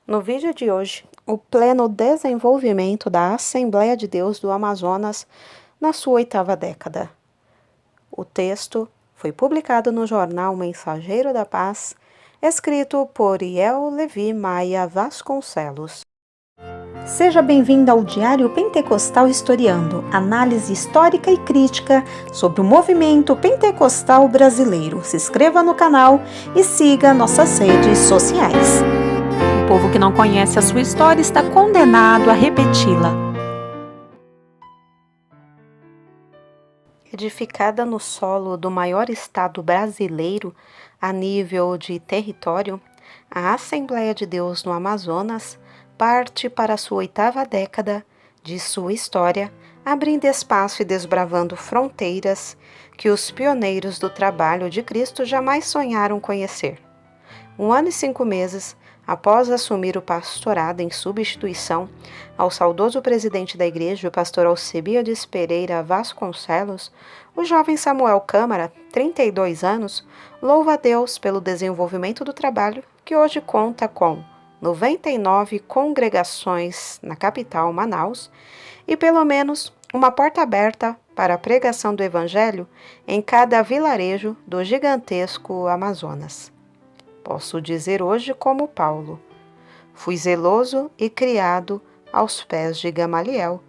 No vídeo de hoje, o pleno desenvolvimento da Assembleia de Deus do Amazonas na sua 8ª década. O texto foi publicado no jornal Mensageiro da Paz, escrito por Iel Levi Maia Vasconcelos. Seja bem-vindo ao Diário Pentecostal Historiando, análise histórica e crítica sobre o movimento pentecostal brasileiro. Se inscreva no canal e siga nossas redes sociais. O povo que não conhece a sua história está condenado a repeti-la. Edificada no solo do maior estado brasileiro a nível de território, a Assembleia de Deus no Amazonas parte para a sua 8ª década de sua história, abrindo espaço e desbravando fronteiras que os pioneiros do trabalho de Cristo jamais sonharam conhecer. 1 ano e 5 meses após assumir o pastorado em substituição ao saudoso presidente da igreja, o pastor Alcebiades Pereira Vasconcelos, o jovem Samuel Câmara, 32 anos, louva a Deus pelo desenvolvimento do trabalho que hoje conta com 99 congregações na capital, Manaus, e pelo menos uma porta aberta para a pregação do Evangelho em cada vilarejo do gigantesco Amazonas. Posso dizer hoje como Paulo: fui zeloso e criado aos pés de Gamaliel,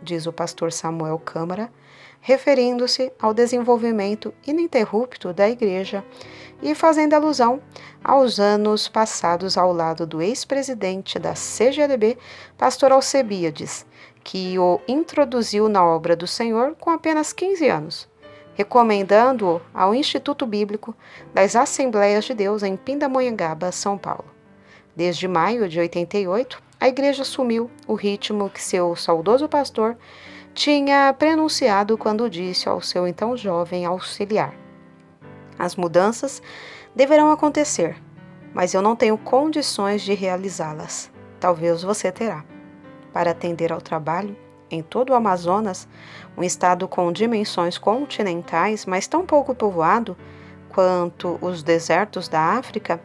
diz o pastor Samuel Câmara, referindo-se ao desenvolvimento ininterrupto da igreja e fazendo alusão aos anos passados ao lado do ex-presidente da CGDB, pastor Alcebiades, que o introduziu na obra do Senhor com apenas 15 anos, recomendando-o ao Instituto Bíblico das Assembleias de Deus em Pindamonhangaba, São Paulo. Desde maio de 88, a igreja assumiu o ritmo que seu saudoso pastor tinha prenunciado quando disse ao seu então jovem auxiliar: as mudanças deverão acontecer, mas eu não tenho condições de realizá-las. Talvez você terá. Para atender ao trabalho em todo o Amazonas, um estado com dimensões continentais, mas tão pouco povoado quanto os desertos da África,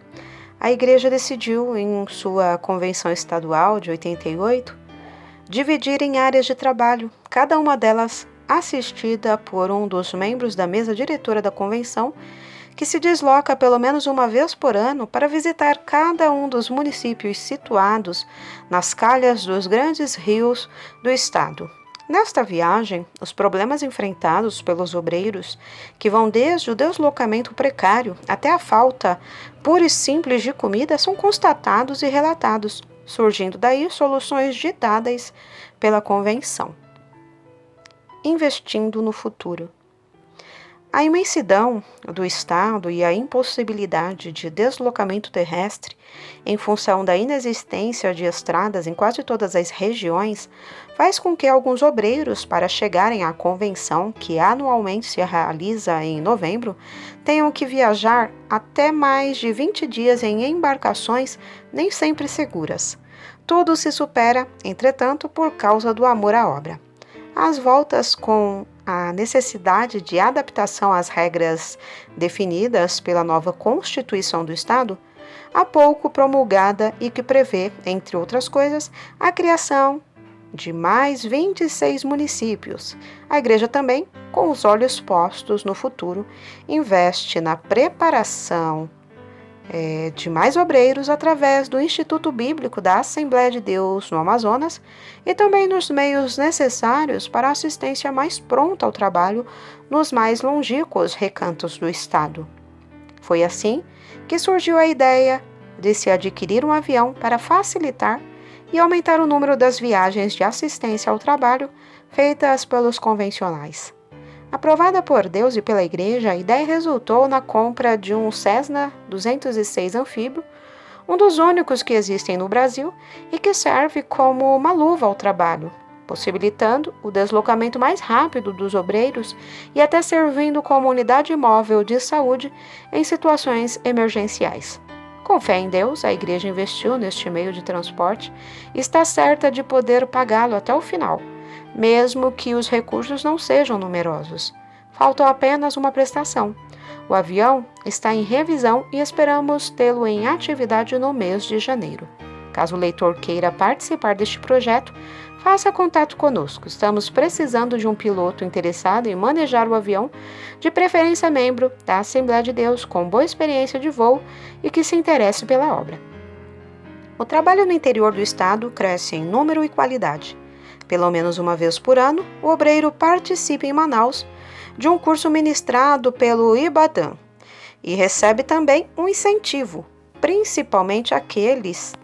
a igreja decidiu, em sua convenção estadual de 88, dividir em áreas de trabalho, cada uma delas assistida por um dos membros da mesa diretora da convenção, que se desloca pelo menos uma vez por ano para visitar cada um dos municípios situados nas calhas dos grandes rios do estado. Nesta viagem, os problemas enfrentados pelos obreiros, que vão desde o deslocamento precário até a falta pura e simples de comida, são constatados e relatados, surgindo daí soluções ditadas pela convenção. Investindo no futuro. A imensidão do estado e a impossibilidade de deslocamento terrestre, em função da inexistência de estradas em quase todas as regiões, faz com que alguns obreiros, para chegarem à convenção, que anualmente se realiza em novembro, tenham que viajar até mais de 20 dias em embarcações nem sempre seguras. Tudo se supera, entretanto, por causa do amor à obra. As voltas com a necessidade de adaptação às regras definidas pela nova Constituição do Estado, há pouco promulgada e que prevê, entre outras coisas, a criação de mais 26 municípios. A igreja também, com os olhos postos no futuro, investe na preparação de mais obreiros através do Instituto Bíblico da Assembleia de Deus no Amazonas e também nos meios necessários para a assistência mais pronta ao trabalho nos mais longínquos recantos do estado. Foi assim que surgiu a ideia de se adquirir um avião para facilitar e aumentar o número das viagens de assistência ao trabalho feitas pelos convencionais. Aprovada por Deus e pela Igreja, a ideia resultou na compra de um Cessna 206 anfíbio, um dos únicos que existem no Brasil e que serve como uma luva ao trabalho, possibilitando o deslocamento mais rápido dos obreiros e até servindo como unidade móvel de saúde em situações emergenciais. Com fé em Deus, a Igreja investiu neste meio de transporte e está certa de poder pagá-lo até o final, mesmo que os recursos não sejam numerosos. Faltou apenas uma prestação. O avião está em revisão e esperamos tê-lo em atividade no mês de janeiro. Caso o leitor queira participar deste projeto, faça contato conosco. Estamos precisando de um piloto interessado em manejar o avião, de preferência membro da Assembleia de Deus, com boa experiência de voo e que se interesse pela obra. O trabalho no interior do estado cresce em número e qualidade. Pelo menos uma vez por ano, o obreiro participa em Manaus de um curso ministrado pelo Ibadan e recebe também um incentivo, principalmente aqueles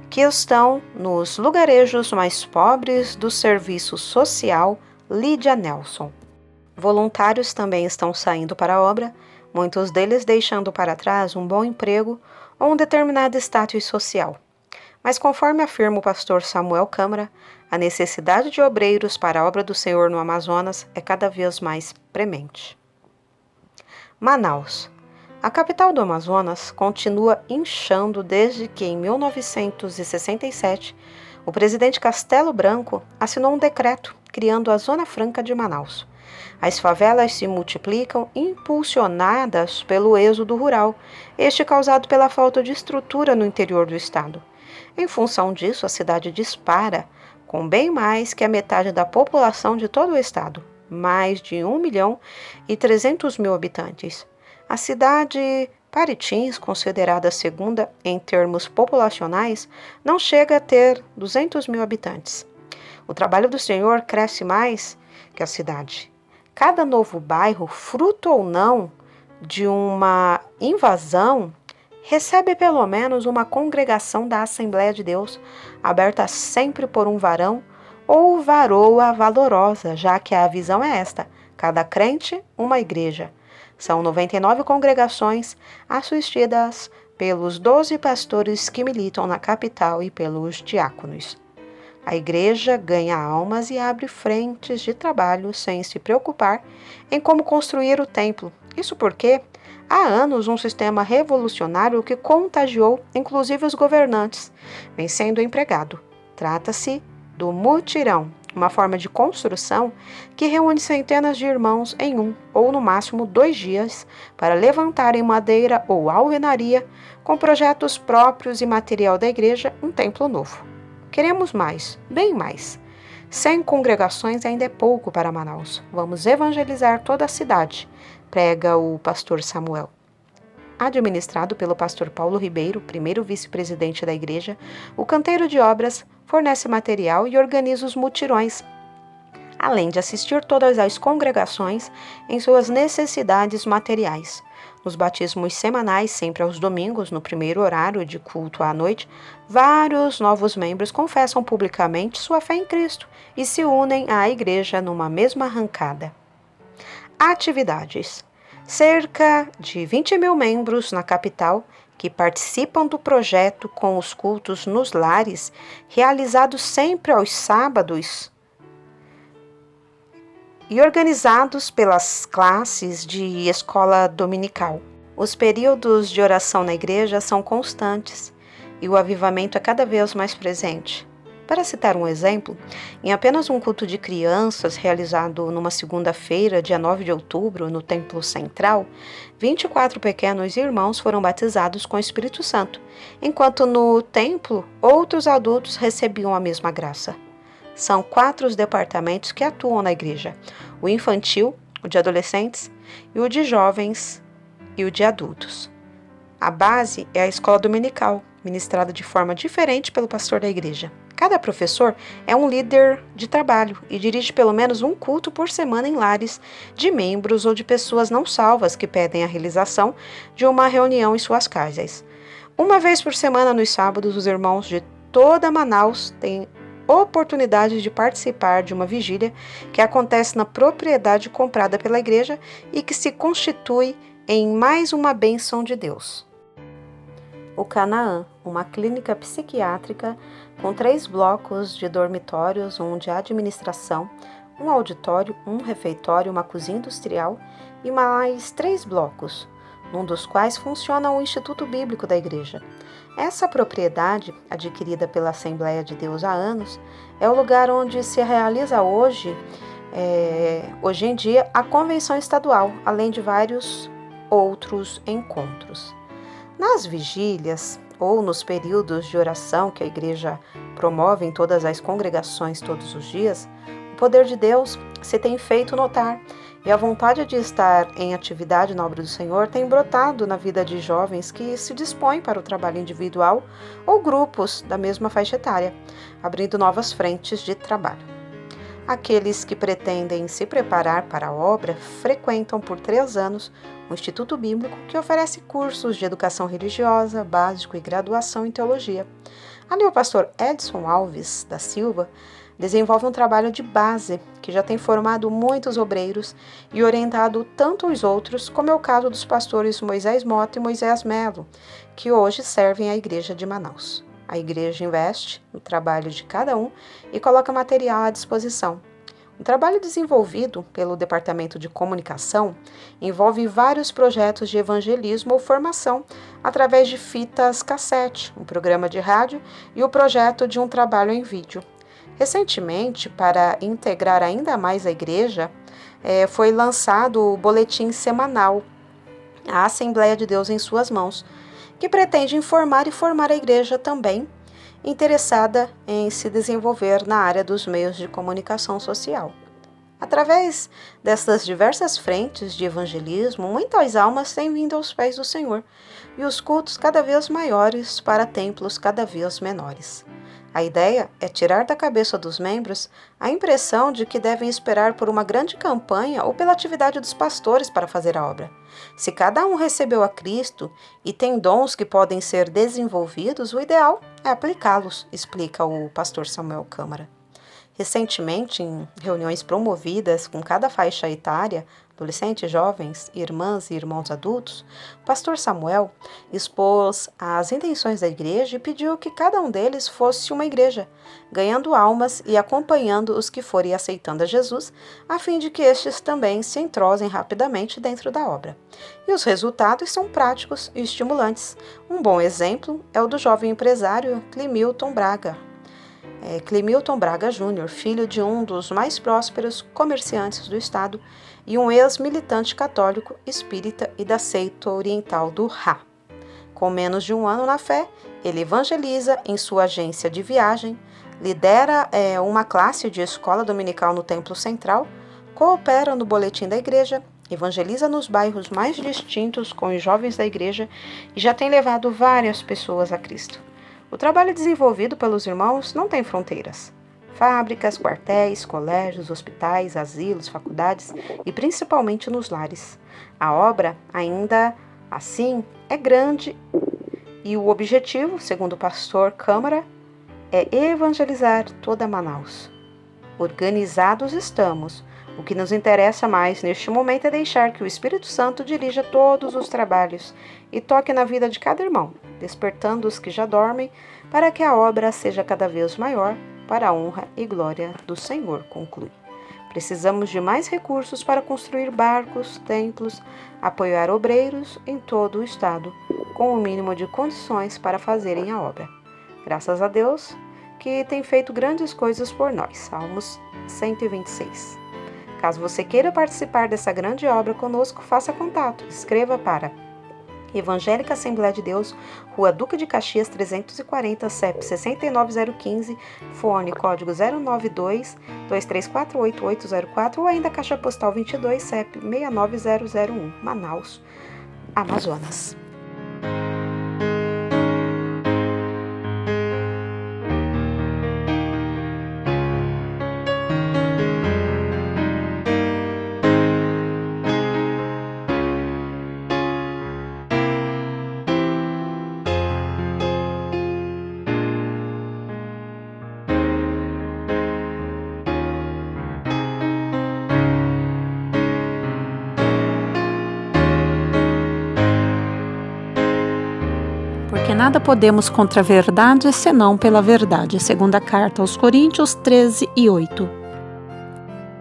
que estão nos lugarejos mais pobres do serviço social Lídia Nelson. Voluntários também estão saindo para a obra, muitos deles deixando para trás um bom emprego ou um determinado status social. Mas conforme afirma o pastor Samuel Câmara, a necessidade de obreiros para a obra do Senhor no Amazonas é cada vez mais premente. Manaus. A capital do Amazonas continua inchando desde que, em 1967, o presidente Castelo Branco assinou um decreto criando a Zona Franca de Manaus. As favelas se multiplicam, impulsionadas pelo êxodo rural, este causado pela falta de estrutura no interior do estado. Em função disso, a cidade dispara, com bem mais que a metade da população de todo o estado, mais de 1.300.000 habitantes. A cidade Paritins, considerada a segunda em termos populacionais, não chega a ter 200.000 habitantes. O trabalho do Senhor cresce mais que a cidade. Cada novo bairro, fruto ou não de uma invasão, recebe pelo menos uma congregação da Assembleia de Deus, aberta sempre por um varão ou varoa valorosa, já que a visão é esta: cada crente, uma igreja. São 99 congregações assistidas pelos 12 pastores que militam na capital e pelos diáconos. A igreja ganha almas e abre frentes de trabalho sem se preocupar em como construir o templo. Isso porque há anos um sistema revolucionário que contagiou inclusive os governantes vem sendo empregado. Trata-se do mutirão, uma forma de construção que reúne centenas de irmãos em um ou no máximo 2 dias para levantar em madeira ou alvenaria, com projetos próprios e material da igreja, um templo novo. Queremos mais, bem mais. 100 congregações ainda é pouco para Manaus. Vamos evangelizar toda a cidade, prega o pastor Samuel. Administrado pelo pastor Paulo Ribeiro, primeiro vice-presidente da igreja, o canteiro de obras fornece material e organiza os mutirões, além de assistir todas as congregações em suas necessidades materiais. Nos batismos semanais, sempre aos domingos, no primeiro horário de culto à noite, vários novos membros confessam publicamente sua fé em Cristo e se unem à igreja numa mesma arrancada. Atividades. Cerca de 20.000 membros na capital que participam do projeto com os cultos nos lares, realizados sempre aos sábados e organizados pelas classes de escola dominical. Os períodos de oração na igreja são constantes e o avivamento é cada vez mais presente. Para citar um exemplo, em apenas um culto de crianças realizado numa segunda-feira, dia 9 de outubro, no Templo Central, 24 pequenos irmãos foram batizados com o Espírito Santo, enquanto no templo outros adultos recebiam a mesma graça. São 4 os departamentos que atuam na igreja: o infantil, o de adolescentes, e o de jovens e o de adultos. A base é a escola dominical, ministrada de forma diferente pelo pastor da igreja. Cada professor é um líder de trabalho e dirige pelo menos um culto por semana em lares de membros ou de pessoas não salvas que pedem a realização de uma reunião em suas casas. Uma vez por semana, nos sábados, os irmãos de toda Manaus têm oportunidade de participar de uma vigília que acontece na propriedade comprada pela igreja e que se constitui em mais uma bênção de Deus. O Canaã, uma clínica psiquiátrica com 3 blocos de dormitórios, um de administração, um auditório, um refeitório, uma cozinha industrial e mais 3 blocos, num dos quais funciona o Instituto Bíblico da Igreja. Essa propriedade, adquirida pela Assembleia de Deus há anos, é o lugar onde se realiza hoje em dia, a convenção estadual, além de vários outros encontros. Nas vigílias, ou nos períodos de oração que a igreja promove em todas as congregações todos os dias, o poder de Deus se tem feito notar e a vontade de estar em atividade na obra do Senhor tem brotado na vida de jovens que se dispõem para o trabalho individual ou grupos da mesma faixa etária, abrindo novas frentes de trabalho. Aqueles que pretendem se preparar para a obra frequentam por 3 anos o Instituto Bíblico, que oferece cursos de educação religiosa, básico e graduação em teologia. Ali o pastor Edson Alves da Silva desenvolve um trabalho de base que já tem formado muitos obreiros e orientado tanto os outros, como é o caso dos pastores Moisés Mota e Moisés Melo, que hoje servem à igreja de Manaus. A igreja investe no trabalho de cada um e coloca material à disposição. O trabalho desenvolvido pelo Departamento de Comunicação envolve vários projetos de evangelismo ou formação através de fitas cassete, um programa de rádio e o projeto de um trabalho em vídeo. Recentemente, para integrar ainda mais a igreja, foi lançado o boletim semanal, A Assembleia de Deus em Suas Mãos, que pretende informar e formar a igreja também interessada em se desenvolver na área dos meios de comunicação social. Através dessas diversas frentes de evangelismo, muitas almas têm vindo aos pés do Senhor e os cultos cada vez maiores para templos cada vez menores. A ideia é tirar da cabeça dos membros a impressão de que devem esperar por uma grande campanha ou pela atividade dos pastores para fazer a obra. Se cada um recebeu a Cristo e tem dons que podem ser desenvolvidos, o ideal é aplicá-los, explica o pastor Samuel Câmara. Recentemente, em reuniões promovidas com cada faixa etária, adolescentes, jovens, irmãs e irmãos adultos, o pastor Samuel expôs as intenções da igreja e pediu que cada um deles fosse uma igreja, ganhando almas e acompanhando os que forem aceitando a Jesus, a fim de que estes também se entrosem rapidamente dentro da obra. E os resultados são práticos e estimulantes. Um bom exemplo é o do jovem empresário Clemilton Braga Júnior, filho de um dos mais prósperos comerciantes do estado e um ex-militante católico espírita e da seita oriental do Ra. Com menos de 1 ano na fé, ele evangeliza em sua agência de viagem, lidera uma classe de escola dominical no Templo Central, coopera no boletim da igreja, evangeliza nos bairros mais distintos com os jovens da igreja e já tem levado várias pessoas a Cristo. O trabalho desenvolvido pelos irmãos não tem fronteiras. Fábricas, quartéis, colégios, hospitais, asilos, faculdades e principalmente nos lares. A obra, ainda assim, é grande e o objetivo, segundo o pastor Câmara, é evangelizar toda Manaus. Organizados estamos. O que nos interessa mais neste momento é deixar que o Espírito Santo dirija todos os trabalhos e toque na vida de cada irmão, despertando os que já dormem, para que a obra seja cada vez maior, para a honra e glória do Senhor, conclui. Precisamos de mais recursos para construir barcos, templos, apoiar obreiros em todo o estado, com o mínimo de condições para fazerem a obra. Graças a Deus, que tem feito grandes coisas por nós. Salmos 126. Caso você queira participar dessa grande obra conosco, faça contato. Escreva para Evangélica Assembleia de Deus, Rua Duque de Caxias 340, CEP 69015, fone código 092-2348-804 ou ainda Caixa Postal 22, CEP 69001, Manaus, Amazonas. Porque nada podemos contra a verdade, senão pela verdade. Segunda carta aos Coríntios 13:8.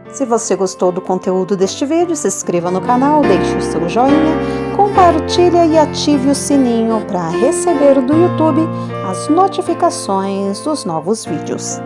Se você gostou do conteúdo deste vídeo, se inscreva no canal, deixe o seu joinha, compartilhe e ative o sininho para receber do YouTube as notificações dos novos vídeos.